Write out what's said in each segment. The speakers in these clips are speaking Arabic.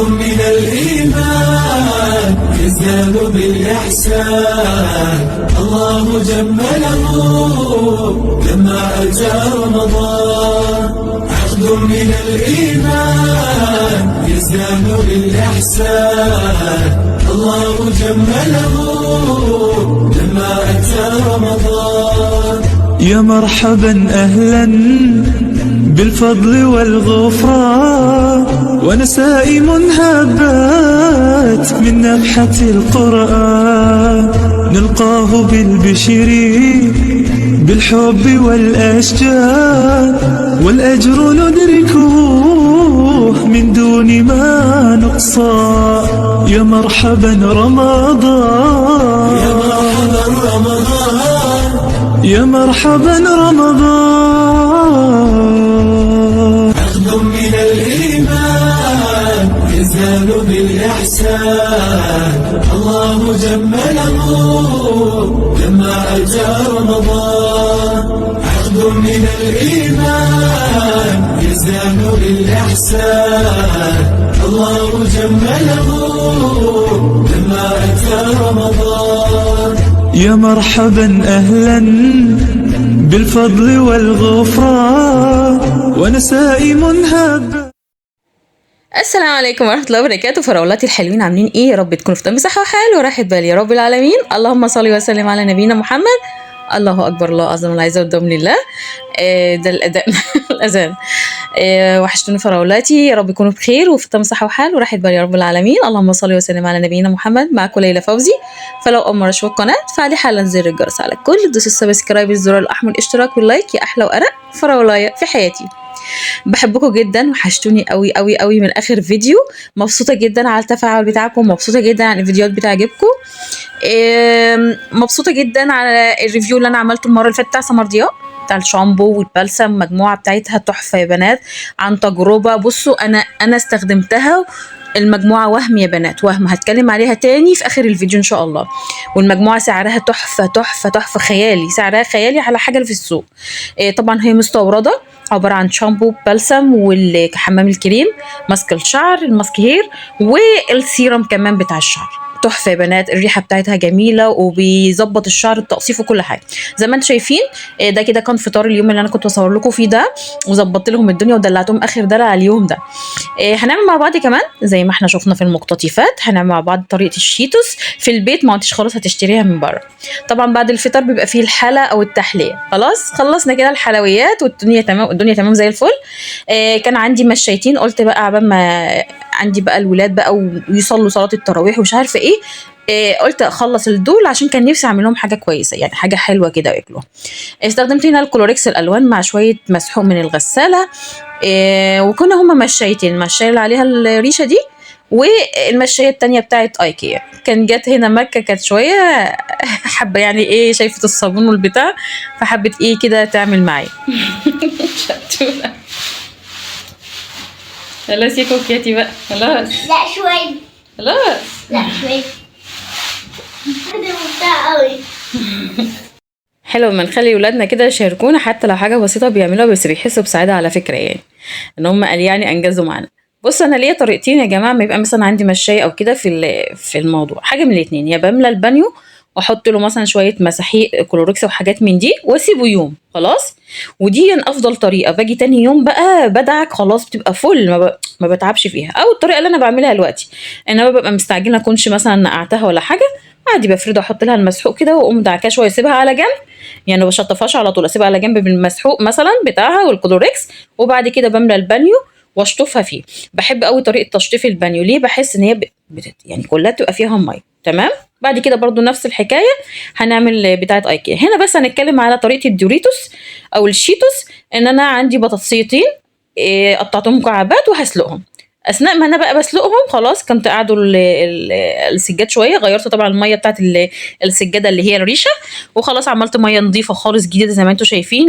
من الإيمان يزداد بالإحسان، الله جمله لما أتى رمضان. عقد من الإيمان يزداد بالإحسان، الله جمله لما أتى رمضان. يا مرحبا أهلا بالفضل والغفران، وأنا سائم هبات من نفحة القرآن، نلقاه بالبشر بالحب والأشجار، والأجر ندركه من دون ما نقصان. يا مرحبا رمضان، يا مرحبا رمضان، يا مرحبا رمضان. عقد من الإيمان يزداد بالإحسان، الله جمله لما أتى رمضان. عقد من الإيمان يزداد بالإحسان، الله جمله لما أتى رمضان. يا مرحبا أهلا بالفضل والغفران، وأنا سائم هب. السلام عليكم ورحمة الله وبركاته. فراولاتي الحلوين عاملين ايه؟ يا رب تكونوا في تمام صحة وحال وراحة بال يا رب العالمين. اللهم صل وسلم على نبينا محمد. الله اكبر، الله اعظم، الله عز وجل لله. ده الاذان الاذان. وحشتوني فراولاتي، يا رب يكونوا بخير وفي تمام صحة وحال وراحة بال يا رب العالمين. اللهم صل وسلم على نبينا محمد. معكم ليلى فوزي. فلو اول مرة تشوفوا القناة فعلي حالا زر الجرس على الكل، دوس السبسكرايب، الزرار الاحمر، الاشتراك واللايك، يا احلى وارق فراولايه في حياتي. بحبكم جدا، وحشتوني قوي قوي قوي من اخر فيديو. مبسوطه جدا على التفاعل بتاعكم، مبسوطه جدا على الفيديوهات بتعجبكم. مبسوطه جدا على الريفيو اللي انا عملته المره اللي فاتت بتاع سمر ضياء، بتاع الشامبو والبلسم. المجموعه بتاعتها تحفه يا بنات، عن تجربه. بصوا انا استخدمتها المجموعة، وهم يا بنات، وهم. هتكلم عليها تاني في آخر الفيديو إن شاء الله. والمجموعة سعرها تحفة تحفة تحفة، خيالي، سعرها خيالي على حاجة في السوق. طبعا هي مستوردة، عبارة عن شامبو، بلسم، والحمام الكريم، ماسك الشعر، الماسك هير، والسيرم كمان بتاع الشعر. تحفه يا بنات، الريحه بتاعتها جميله وبيظبط الشعر، التقصيف وكل حاجه زي ما انتم شايفين. ده كده كان فطار اليوم اللي انا كنت بصور لكم فيه ده، وظبطت لهم الدنيا ودلعتهم اخر دلع على اليوم ده. هنعمل مع بعض كمان زي ما احنا شفنا في المقتطفات، هنعمل مع بعض طريقه الشيتوس في البيت، ما انتش خلاص هتشتريها من بره. طبعا بعد الفطار بيبقى فيه الحلا او التحليه. خلاص خلصنا كده الحلويات والدنيا تمام، الدنيا تمام زي الفل. كان عندي مشايتين، قلت بقى عبال ما عندي بقى الولاد بقى ويصلوا صلاه التراويح ومش عارفه ايه، قلت اخلص الدول عشان كان نفسي اعمل لهم حاجه كويسه، يعني حاجه حلوه كده ياكلوها. استخدمت هنا الكلوريكس الالوان مع شويه مسحوق من الغساله. وكنا هما مشايتين، المشايه اللي عليها الريشه دي والمشايه التانية بتاعت ايكيا. كان جت هنا مكه كانت شويه حابه يعني ايه، شايفه الصابون والبتاع، فحبت ايه كده تعمل معايا. شطوره. خلاص يا كوكيتي بقى، خلاص. لا شوي. خلاص. لا شوي. هذا ممتع قوي. حلو لما نخلي ولادنا كده يشاركونا حتى لو حاجه بسيطه بيعملوها، بس بيحسوا بسعاده على فكره، يعني ان هم قال يعني انجزوا معانا. بص انا ليا طريقتين يا جماعه، ما يبقى مثلا عندي مشايه او كده في الموضوع، حاجه من الاثنين: يا بملى البانيو واحط له مثلا شويه مساحيق كلوركس وحاجات من دي واسيبه يوم خلاص، ودي افضل طريقه. باجي تاني يوم بقى بدعك خلاص، بتبقى فل، ما بتعبش فيها. او الطريقه اللي انا بعملها دلوقتي، انا ببقى مستعجله اكونش مثلا نقعتها ولا حاجه، عادي بفرده احط لها المسحوق كده واقوم دعكاه شويه اسيبها على جنب، يعني ما بشطفهاش على طول، اسيبها على جنب بالمسحوق مثلا بتاعها والكلوركس، وبعد كده بملى البانيو واشطفها فيه. بحب قوي طريقه تشطيف البانيو، ليه؟ بحس ان هي يعني كلها تبقى فيها ميه. تمام. بعد كده برضو نفس الحكايه هنعمل بتاعه ايكيا. هنا بس هنتكلم على طريقه الدوريتوس او الشيتوس. ان انا عندي بطاطسيتين قطعتهم مكعبات وهسلقهم. اثناء ما انا بقى بسلقهم خلاص كنت قاعدوا السجاد شويه، غيرت طبعا الميه بتاعت السجاده اللي هي الريشه، وخلاص عملت ميه نظيفه خالص جديده زي ما انتم شايفين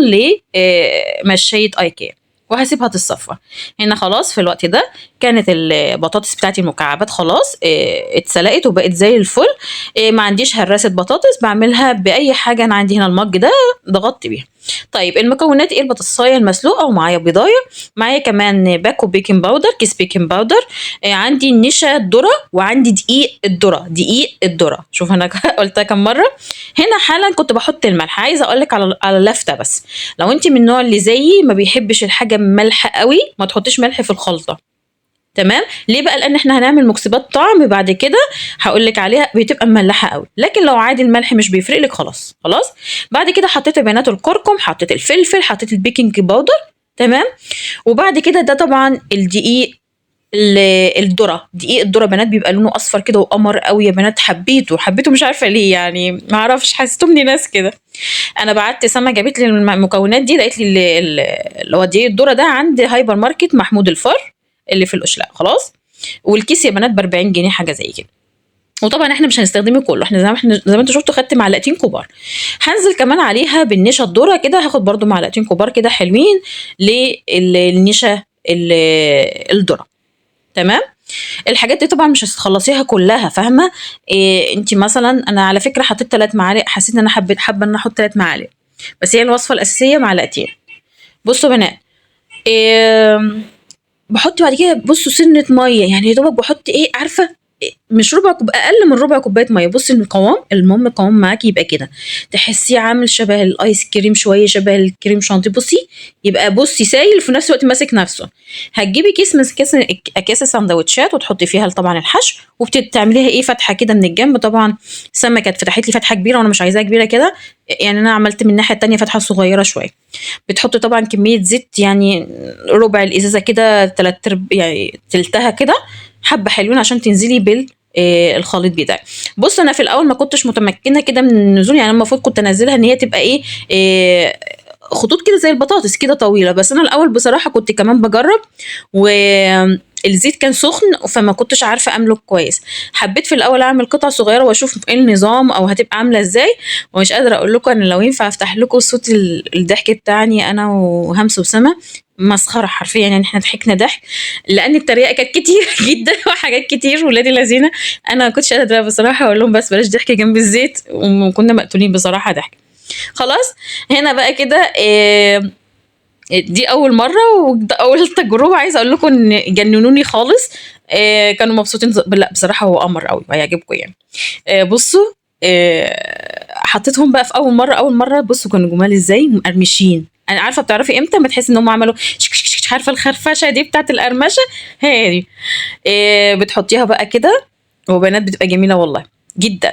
لمشايه ايكيا، وهسيبها تتصفى. هنا خلاص في الوقت ده كانت البطاطس بتاعتي المكعبات خلاص اتسلقت وبقت زي الفل. ما عنديش هراسه بطاطس، بعملها باي حاجه. انا عندي هنا المج ده ضغطت بيها. طيب المكونات ايه؟ البطاطسايه المسلوقه، ومعايا بيضايه، معايا كمان باكو بيكنج باودر، كيس بيكنج باودر، عندي نشا الذره، وعندي دقيق الذره. شوف انا قلتها كم مره. هنا حالا كنت بحط الملح. عايزه اقول لك على لفته بس، لو انت من النوع اللي زيي ما بيحبش الحاجه مالحه قوي ما تحطيش ملح في الخلطه. تمام؟ ليه بقى؟ لان احنا هنعمل مكسبات طعم بعد كده هقول لك عليها بتبقى مملحه قوي، لكن لو عادي الملح مش بيفرق لك خلاص. بعد كده حطيت بيانات الكركم، حطيت الفلفل، حطيت البيكنج باودر. تمام؟ وبعد كده ده طبعا الدقيق الذره. دقيق الذره بنات بيبقى لونه اصفر كده وقمر قوي يا بنات، حبيته مش عارفه ليه يعني، ما اعرفش، حسيتهم لي ناس كده. انا بعت سما جابت لي المكونات دي، قالت لي اللي هو دقيق الذره ده عند هايبر ماركت محمود الفار اللي في الاشلاء. خلاص؟ والكيس يا بنات ب 40 جنيه حاجه زي كده. وطبعا احنا مش هنستخدمه كله، احنا زي ما انتوا شفتوا خدت معلقتين كبار. هنزل كمان عليها بالنشا الذره كده، هاخد برده معلقتين كبار كده حلوين للنشا الذره. تمام؟ الحاجات دي طبعا مش هتخلصيها كلها، فاهمه؟ انت مثلا، انا على فكره حطيت 3 معالق، حسيت ان انا حابه ان انا احط 3 معالق، بس هي الوصفه الاساسيه معلقتين. بصوا بنات، بحط بعد كده بصوا سنه ميه، يعني يا دوبك بحط عارفه، مش اقل من ربع كوبايه ميه. بصي القوام، المهم القوام معاكي يبقى كده، تحسيه عامل شبه الايس كريم شويه، شبه الكريم شانتيه. بصي سايل في نفس الوقت ماسك نفسه. هتجيبي كيس من اكياس السندوتشات وتحطي فيها طبعا الحشو، وبتعمليها فتحه كده من الجنب. طبعا سما كانت فتحت لي فتحه كبيره وانا مش عايزاها كبيره كده، يعني انا عملت من الناحيه التانيه فتحه صغيره شويه. بتحطي طبعا كميه زيت، يعني ربع الازازه كده، يعني تلتها كده، حبه حلوين عشان تنزلي الخليط بتاعي. بص انا في الاول ما كنتش متمكنه كده من النزول، يعني المفروض كنت انزلها ان هي تبقى خطوط كده زي البطاطس كده طويله، بس انا الاول بصراحه كنت كمان بجرب والزيت كان سخن فما كنتش عارفه املك كويس. حبيت في الاول اعمل قطع صغيره واشوف ايه النظام او هتبقى عامله ازاي، ومش قادره اقول لكم انا لو ينفع افتح لكم صوت الضحك بتاعني انا وهمس وسما، مسخره حرفيا، يعني احنا ضحكنا ضحك لان التريقه كانت كتير جدا وحاجات كتير ولادي لذينه. انا ما كنتش قادره بصراحه اقول لهم بس بلاش ضحك جنب الزيت، وكنا مقتولين بصراحه ضحك. خلاص؟ هنا بقى كده دي اول مره وده اول تجربه. عايزه اقول لكم ان جننوني خالص، كانوا مبسوطين. لا بصراحه هو قمر قوي وهيعجبكم يعني. بصوا، حطيتهم بقى في اول مره. بصوا كانوا جمال ازاي، مقرمشين. انا عارفه بتعرفي امتى ما تحسي ان هم عملوا عارفه الخرفشه دي بتاعت القرمشه، هي دي. بتحطيها بقى كده، وبنات بتبقى جميله والله جدا.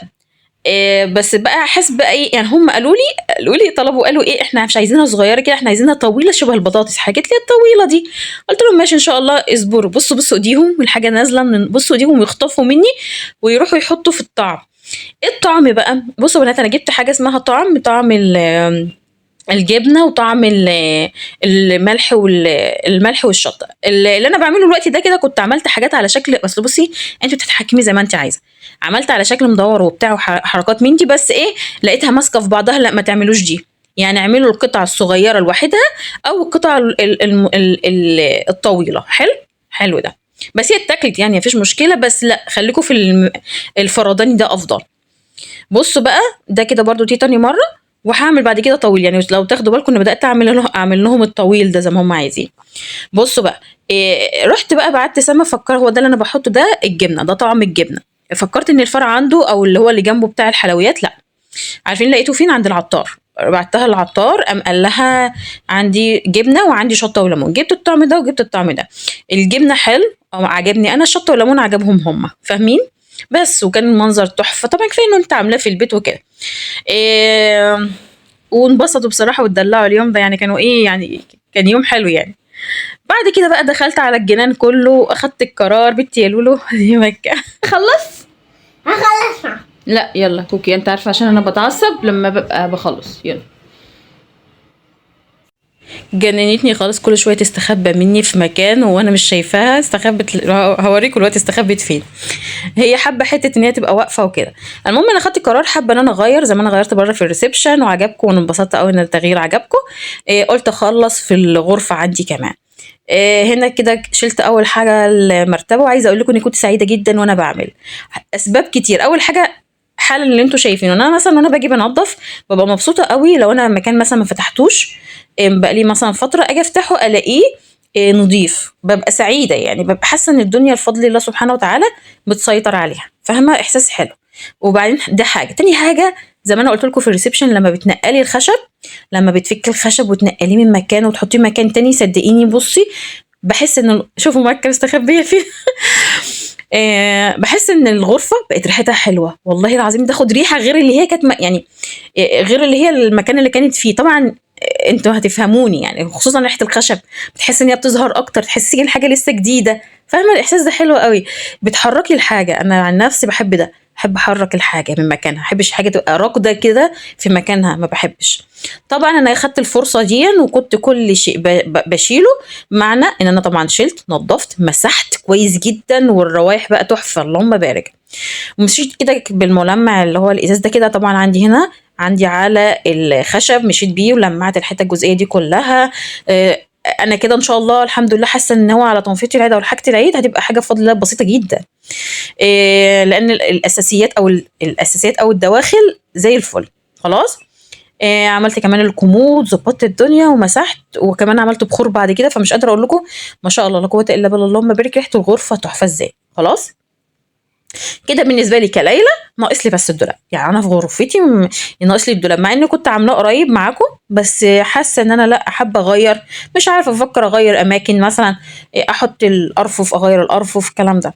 بس بقى احس بقى يعني هم قالوا لي طلبوا، قالوا احنا مش عايزينها صغيره كده، احنا عايزينها طويله شبه البطاطس. حاجات لي الطويله دي، قلت لهم ماشي ان شاء الله اصبروا. بصوا ايديهم والحاجه نازله من، بصوا ايديهم يخطفوا مني ويروحوا يحطوا في الطعم. ايه الطعم بقى؟ بصوا بنات، انا جبت حاجه اسمها طعم الجبنه، وطعم الملح والشطه. اللي انا بعمله دلوقتي ده كده، كنت عملت حاجات على شكل، اصل بصي انت بتتحكمي زي ما انت عايزه. عملت على شكل مدور وبتاع وحركات من دي، بس لقيتها ماسكه في بعضها. لا ما تعملوش دي، يعني اعملوا القطع الصغيره لوحدها او القطع الطويله. حلو ده، بس هي اتاكلت يعني مفيش مشكله، بس لا خليكم في الفرداني ده افضل. بصوا بقى ده كده برضو دي تاني مره، وهعمل بعد كده طويل. يعني لو تاخدوا بالكم انا بدات اعمل لهم الطويل ده زي ما هم عايزين. بصوا بقى، رحت بقى بعت سما فكر هو ده اللي انا بحطه ده الجبنه، ده طعم الجبنه. فكرت ان الفرع عنده او اللي هو اللي جنبه بتاع الحلويات، لا عارفين لقيته فين؟ عند العطار. بعتها العطار، قال لها عندي جبنه وعندي شطه وليمون. جبت الطعم ده وجبت الطعم ده. الجبنه حلو او عجبني انا، الشطه والليمون عجبهم هم، فاهمين؟ بس وكان المنظر تحفه طبعا، كفايه انه انت عاملاه في البيت وكده. وانبسطوا بصراحه واتدلعوا اليوم ده، يعني كانوا يعني كان يوم حلو يعني. بعد كده بقى دخلت على الجنان كله واخدت القرار. بنتي يا لولو دي مكه خلص؟ هخلصها. لا يلا كوكي، انت عارفه عشان انا بتعصب لما ببقى بخلص. يلا. جننتني خالص، كل شويه تستخبى مني في مكان وانا مش شايفاها. استخبت، هوريكم الوقت استخبت فين. هي حابه حته ان هي تبقى واقفه وكده. المهم انا خدت قرار، حابه ان انا اغير زي ما انا غيرت بره في الريسبشن وعجبكم، وانا انبسطت قوي ان التغيير عجبكم. قلت اخلص في الغرفه عندي كمان. هنا كده شلت اول حاجه المرتبه، وعايزه اقول لكم اني كنت سعيده جدا وانا بعمل اسباب كتير. اول حاجه حالا اللي انتوا شايفينه. انا مثلا وانا باجي بنضف ببقى مبسوطه قوي لو انا مكان مثلا ما فتحتوش بقى لي مثلا فتره، اجي افتحه الاقيه نضيف، ببقى سعيده يعني، ببقى حاسه ان الدنيا بفضل الله سبحانه وتعالى بتسيطر عليها، فاهمه؟ احساس حلو. وبعدين ده حاجه تاني. حاجه زي ما انا قلت لكم في الريسبشن، لما بتنقلي الخشب، لما بتفكي الخشب وتنقليه من مكان وتحطيه مكان تاني، صدقيني بصي بحس ان شوفوا مكه مستخبيه فيه بحس ان الغرفه بقت ريحتها حلوه والله العظيم، تاخد ريحه غير اللي هي كانت يعني غير اللي هي المكان اللي كانت فيه طبعا. انتوا هتفهموني يعني، خصوصا ريحه الخشب بتحس ان هي بتظهر اكتر، تحسي الحاجه لسه جديده، فاهمه الاحساس ده حلو قوي. بتحركي الحاجه، انا عن نفسي بحب ده، بحب احرك الحاجه من مكانها، ما بحبش حاجه تبقى راكده كده في مكانها، ما بحبش. طبعا انا اخدت الفرصه دي وكنت كل شيء بشيله، معنى ان انا طبعا شلت، نظفت، مسحت كويس جدا، والروايح بقى تحفه اللهم بارك. ومشيت كده بالملمع اللي هو الازاز ده كده، طبعا عندي هنا عندي على الخشب، مشيت بيه ولمعت الحته الجزئيه دي كلها. انا كده ان شاء الله الحمد لله حاسه ان هو على تنفيذ العيد او حاجه العيد هتبقى حاجه بفضل الله بسيطه جدا، لان الاساسيات او الدواخل زي الفل خلاص. عملت كمان الكومود، ظبطت الدنيا ومسحت، وكمان عملت بخور بعد كده، فمش قادره اقول لكم ما شاء الله لا قوه الا بالله اللهم بارك، ريحه الغرفه تحفه ازاي. خلاص كده بالنسبه لي كليله، ناقص لي بس الدولاب. يعني انا في غرفتي ناقص لي الدولاب، مع اني كنت عاملاه قريب معاكم، بس حاسه ان انا لا، حابه اغير، مش عارفه، بفكر اغير اماكن، مثلا احط الارفف، اغير الارفف، الكلام ده.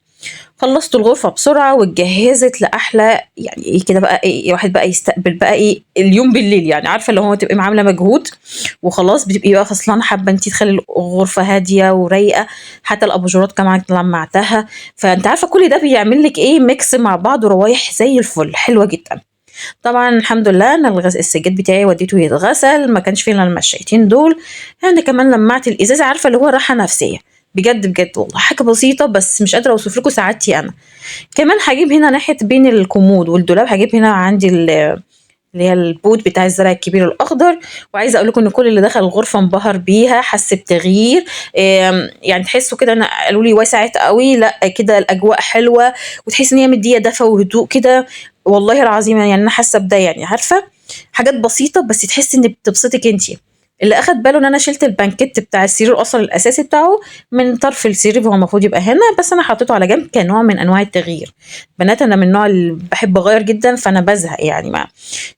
خلصت الغرفة بسرعة واتجهزت لأحلى يعني ايه كده بقى، ايه واحد بقى يستقبل بقى ايه اليوم بالليل، يعني عارفة اللي هو تبقي عاملة مجهود وخلاص، بتبقي بقى فصلانة، حابة انتي تخلي الغرفة هادية ورايقة، حتى الأباجورات كمان لمعتها، فانت عارفة كل ده بيعمل لك ايه ميكس مع بعض، وروايح زي الفل حلوة جدا. طبعا الحمد لله انا السجاد بتاعي وديته يتغسل، ما كانش فيه الا المشايتين دول. انا كمان لمعت الازاز، عارفه اللي هو راحه نفسيه بجد بجد والله، حاجه بسيطه بس مش قادره اوصف لكم سعادتي انا. كمان هجيب هنا ناحيه بين الكومود والدولاب، هجيب هنا عندي اللي هي البوت بتاع الزرع الكبير الاخضر، وعايزه اقول لكم ان كل اللي دخل الغرفه انبهر بيها، حس بتغيير، يعني تحسوا كده، انا قالوا لي وسعت قوي، لا كده الاجواء حلوه، وتحس ان هي مديه دفى وهدوء كده، والله العظيم يعني انا حاسه بده، يعني عارفه حاجات بسيطه بس تحس ان بتبسطك انتي. اللي اخد باله ان انا شلت البانكيت بتاع السرير اصلا الاساسي بتاعه من طرف السرير، هو المفروض يبقى هنا، بس انا حطيته على جنب كنوع من انواع التغيير. بنات انا من النوع اللي بحب اغير جدا، فانا بزهق يعني، ما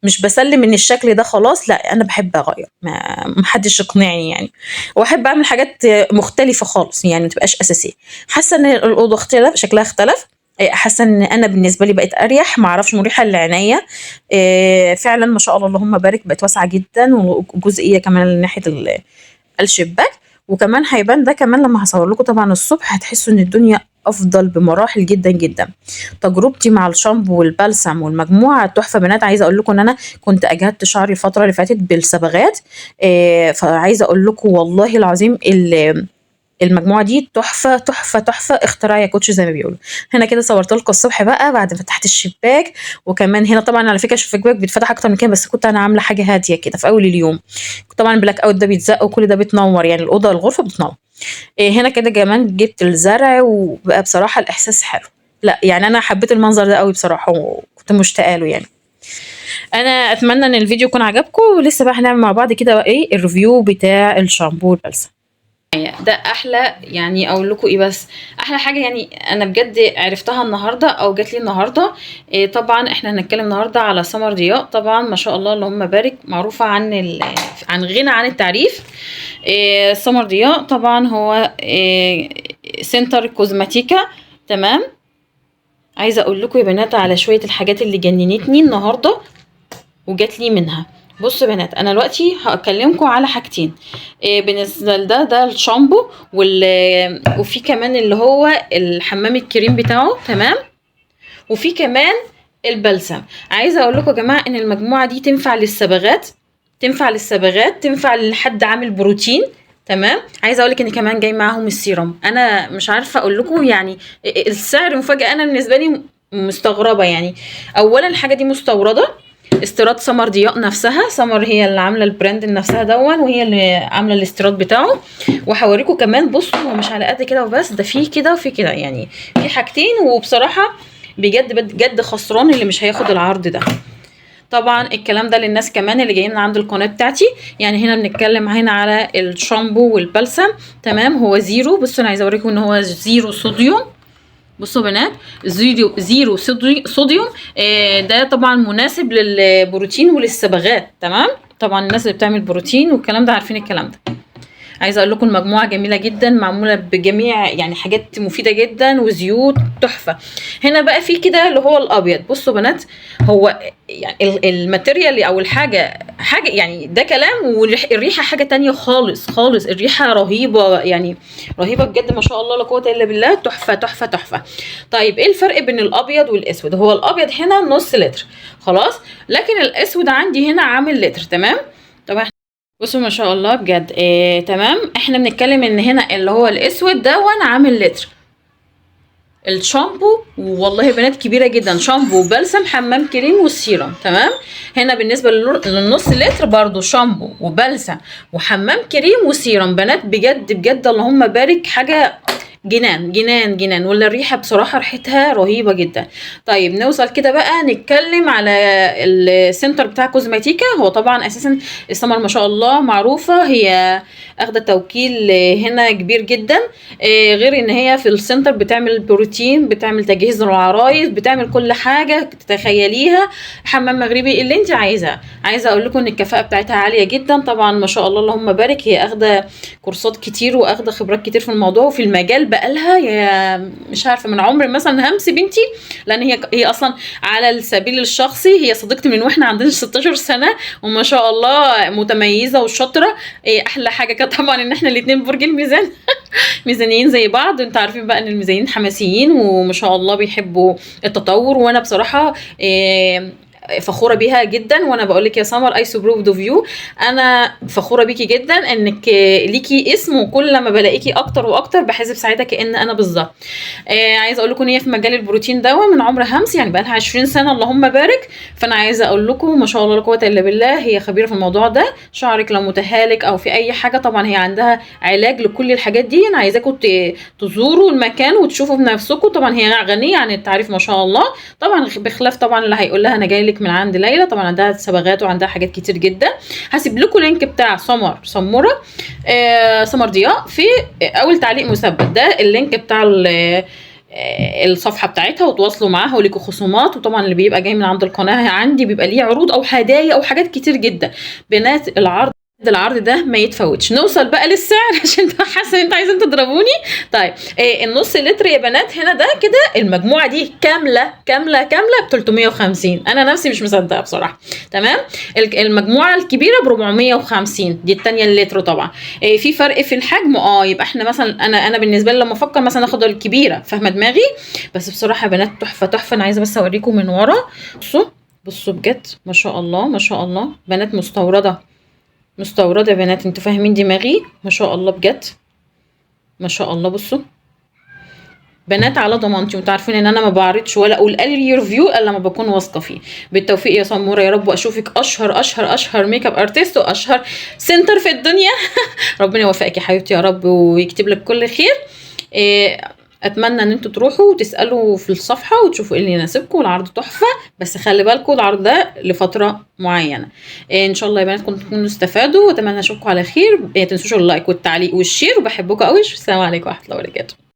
مش بسلم ان الشكل ده خلاص، لا انا بحب اغير، ما حدش يقنعني يعني، واحب اعمل حاجات مختلفه خالص يعني ما تبقاش اساسيه. حاسه ان الاوضه اختلف، شكلها اختلف، حاسه ان انا بالنسبه لي بقت اريح، ما اعرفش مريحه للعنايه، فعلا ما شاء الله اللهم بارك، بقت واسعه جدا، وجزئيه كمان ناحيه الشباك. وكمان هيبان ده كمان لما هصور لكم طبعا الصبح، هتحسوا ان الدنيا افضل بمراحل جدا جدا. تجربتي مع الشامبو والبلسم والمجموعه تحفه بنات. عايزه اقول لكم ان انا كنت اجهدت شعري الفتره اللي فاتت بالصبغات، فعايزه اقول لكم والله العظيم المجموعه دي تحفه تحفه تحفه، اختراع يا كوتش زي ما بيقولوا. هنا كده صورت لكم الصبح بقى بعد ما فتحت الشباك، وكمان هنا طبعا على فكره الشباك بيتفتح اكتر من كده، بس كنت انا عامله حاجه هاديه كده في اول اليوم. طبعا البلاك اوت ده بيتزق وكل ده بتنور، يعني الاوضه الغرفه بتنور. هنا كده كمان جبت الزرع، وبقى بصراحه الاحساس حلو، لا يعني انا حبيت المنظر ده قوي بصراحه، وكنت مشتاقه له يعني. انا اتمنى ان الفيديو يكون عجبكم، ولسه بقى هنعمل مع بعض كده ايه الريفيو بتاع الشامبو والبلسم. ده احلى يعني اقول لكم ايه، بس احلى حاجه يعني انا بجد عرفتها النهارده او جات لي النهارده. طبعا احنا هنتكلم النهارده على سمر ضياء، طبعا ما شاء الله اللهم بارك، معروفه عن غنى عن التعريف. سمر ضياء طبعا هو سنتر كوزماتيكا، تمام. عايزه اقول لكم يا بنات على شويه الحاجات اللي جننتني النهارده وجات لي منها. بصوا يا بنات، انا دلوقتي هكلمكم على حاجتين، بالنسبه ده الشامبو وفي كمان اللي هو الحمام الكريم بتاعه، تمام. وفي كمان البلسم. عايزه اقول لكم يا جماعه ان المجموعه دي تنفع للصبغات، تنفع لحد عامل بروتين، تمام. عايزه اقول لك ان كمان جاي معاهم السيرم. انا مش عارفه اقول لكم يعني السعر مفاجاه، انا بالنسبه لي مستغربه يعني. اولا الحاجه دي مستورده، استيراد سمر ضياء نفسها، سمر هي اللي عامله البراند نفسها وهي اللي عامله الاستيراد بتاعه. وهوريكم كمان، بصوا هو مش على قد كده وبس، ده فيه كده وفي كده، يعني في حاجتين. وبصراحه بجد بجد خسران اللي مش هياخد العرض ده. طبعا الكلام ده للناس كمان اللي جايين عند القناه بتاعتي. يعني هنا بنتكلم هنا على الشامبو والبلسم، تمام، هو زيرو. بصوا انا عايزه اوريكم ان هو زيرو صوديوم. بصوا بنات، زيرو صوديوم. ده طبعا مناسب للبروتين وللصبغات، تمام. طبعا الناس اللي بتعمل بروتين والكلام ده عارفين الكلام ده. عايزه اقول لكم المجموعه جميله جدا، معموله بجميع يعني حاجات مفيده جدا وزيوت تحفه. هنا بقى في كده اللي هو الابيض. بصوا بنات، هو يعني الماتيريال او الحاجه حاجه يعني ده كلام، والريحه حاجه تانية خالص خالص. الريحه رهيبه يعني، رهيبه بجد ما شاء الله لا قوه الا بالله. تحفه تحفه تحفه. طيب ايه الفرق بين الابيض والاسود؟ هو الابيض هنا نص لتر خلاص، لكن الاسود عندي هنا عامل لتر، تمام. طبعا بصوا ما شاء الله بجد تمام. احنا بنتكلم ان هنا اللي هو الاسود ده وانا عامل لتر. الشامبو والله يا بنات كبيره جدا، شامبو وبلسم حمام كريم والسيرم، تمام. هنا بالنسبه للنص لتر برضو شامبو وبلسم وحمام كريم وسيرم. بنات بجد بجد اللهم بارك، حاجه جنان جنان جنان. ولا الريحه بصراحه ريحتها رهيبه جدا. طيب نوصل كده بقى نتكلم على السنتر بتاع كوزماتيكا. هو طبعا اساسا السمر ما شاء الله معروفه، هي اخده توكيل هنا كبير جدا. غير ان هي في السنتر بتعمل بروتين، بتعمل تجهيز للعرايس، بتعمل كل حاجه تتخيليها، حمام مغربي اللي انت عايزاه. عايزه اقول لكم ان الكفاءه بتاعتها عاليه جدا طبعا ما شاء الله اللهم بارك. هي اخده كورسات كتير واخده خبرات كتير في الموضوع وفي المجال بقالها يا مش عارفه من عمر مثلا همس بنتي، لان هي اصلا على السبيل الشخصي هي صديقتي من واحنا عندنا 16 سنه، وما شاء الله متميزه وشاطره. احلى حاجه طبعا ان احنا الاثنين برج الميزان ميزانيين زي بعض. انتوا عارفين بقى ان الميزانيين حماسيين وما شاء الله بيحبوا التطور، وانا بصراحه فخوره بيها جدا. وانا بقول لك يا سمر اي سبروف فيو، انا فخوره بيكي جدا انك ليكي اسم، وكل لما بلاقيكي اكتر واكتر بحس بسعاده كأن انا بالظبط. عايزه اقول لكم ان هي في مجال البروتين ده من عمر همس، يعني بقى لها 20 سنه اللهم بارك. فانا عايزه اقول لكم ما شاء الله لا قوه الا بالله، هي خبيره في الموضوع ده. شعرك لو متهالك او في اي حاجه طبعا هي عندها علاج لكل الحاجات دي. انا عايزاكم تزوروا المكان وتشوفوا بنفسكم. طبعا هي غنيه عن التعريف ما شاء الله، طبعا بخلاف طبعا اللي هيقول لها انا جاي لك من عند ليلى. طبعا عندها صبغات وعندها حاجات كتير جدا. هسيب لكم لينك بتاع سمره سمر ضياء في اول تعليق مثبت، ده اللينك بتاع الصفحه بتاعتها، وتواصلوا معاها وليكوا خصومات. وطبعا اللي بيبقى جاي من عند القناه عندي بيبقى ليه عروض او هدايا او حاجات كتير جدا. بنات العرض ده ما يتفوتش. نوصل بقى للسعر عشان حاسه ان انتوا عايزين تضربوني. طيب النص لتر يا بنات هنا ده كده المجموعه دي كامله كامله كامله ب 350. انا نفسي مش مصدقه بصراحه، تمام. المجموعه الكبيره ب 450، دي الثانيه اللتر. طبعا في فرق في الحجم. يبقى احنا مثلا انا بالنسبه لي لما افكر مثلا اخد الكبيره، فاهمه دماغي. بس بصراحه يا بنات تحفه تحفه. انا عايزه بس اوريكم من ورا. بصوا بجد ما شاء الله ما شاء الله. بنات مستورده يا بنات، انتوا فاهمين دماغي ما شاء الله بجد ما شاء الله. بصوا بنات على ضمانتي، وانتوا عارفين ان انا ما بعرضش ولا اقول اي ريفيو الا لما بكون واثقه فيه. بالتوفيق يا سموره يا رب، واشوفك اشهر ميك اب ارتست واشهر سنتر في الدنيا. ربنا يوفقك يا حبيبتي يا رب ويكتب لك كل خير. اتمنى ان انتوا تروحوا وتسالوا في الصفحه وتشوفوا ايه اللي يناسبكم. والعرض تحفه، بس خلي بالكم العرض ده لفتره معينه. ان شاء الله يا بنات كنتوا تكونوا استفادوا، واتمنى اشوفكم على خير. ما تنسوش اللايك والتعليق والشير، وبحبكم قوي. السلام عليكم ورحمه الله وبركاته.